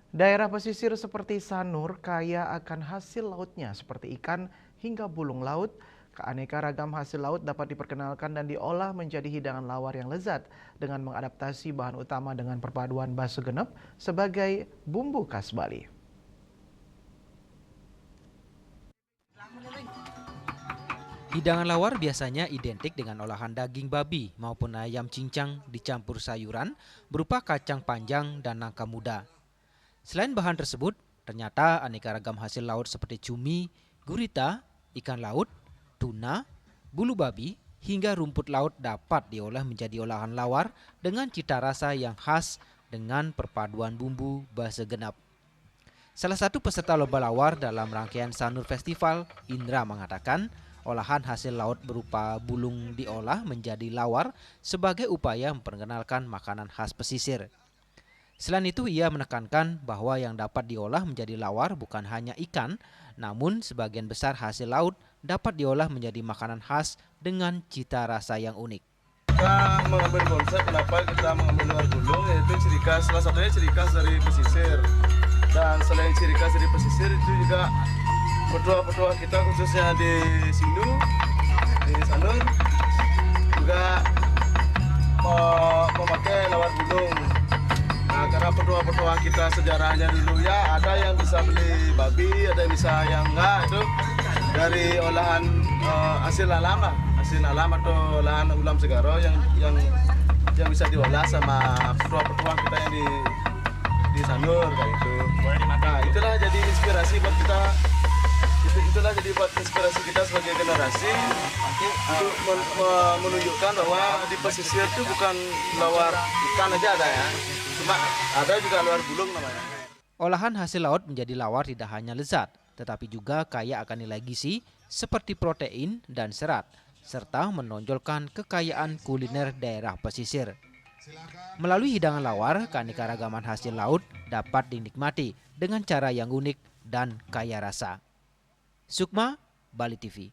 Daerah pesisir seperti Sanur kaya akan hasil lautnya seperti ikan hingga bulung laut. Keanekaragam hasil laut dapat diperkenalkan dan diolah menjadi hidangan lawar yang lezat dengan mengadaptasi bahan utama dengan perpaduan baso genep sebagai bumbu khas Bali. Hidangan lawar biasanya identik dengan olahan daging babi maupun ayam cincang dicampur sayuran berupa kacang panjang dan nangka muda. Selain bahan tersebut, ternyata aneka ragam hasil laut seperti cumi, gurita, ikan laut, tuna, bulu babi, hingga rumput laut dapat diolah menjadi olahan lawar dengan cita rasa yang khas dengan perpaduan bumbu base genap. Salah satu peserta lomba lawar dalam rangkaian Sanur Festival, Indra mengatakan olahan hasil laut berupa bulung diolah menjadi lawar sebagai upaya memperkenalkan makanan khas pesisir. Selain itu, ia menekankan bahwa yang dapat diolah menjadi lawar bukan hanya ikan, namun sebagian besar hasil laut dapat diolah menjadi makanan khas dengan cita rasa yang unik. Kita mengambil konsep kenapa kita mengambil luar gulung, yaitu ciri khas, salah satunya ciri khas dari pesisir. Dan selain ciri khas dari pesisir itu juga petua-petua kita khususnya di Sinu, di Sanur juga memakai lawar gulung. Nah, karena petua-petua kita sejarahnya dulu ya ada yang bisa beli babi, ada yang bisa yang enggak, itu dari olahan hasil alam atau olahan ulam segaro yang bisa diolah sama petua-petua kita yang di Sanur kayak itu. Nah, itulah jadi inspirasi buat kita. Itulah jadi buat inspirasi kita sebagai generasi untuk menunjukkan bahwa di pesisir itu bukan lawar ikan aja ada ya, cuma ada juga lawar bulung namanya. Olahan hasil laut menjadi lawar tidak hanya lezat, tetapi juga kaya akan nilai gizi seperti protein dan serat, serta menonjolkan kekayaan kuliner daerah pesisir. Melalui hidangan lawar, keanekaragaman hasil laut dapat dinikmati dengan cara yang unik dan kaya rasa. Sukma, Bali TV.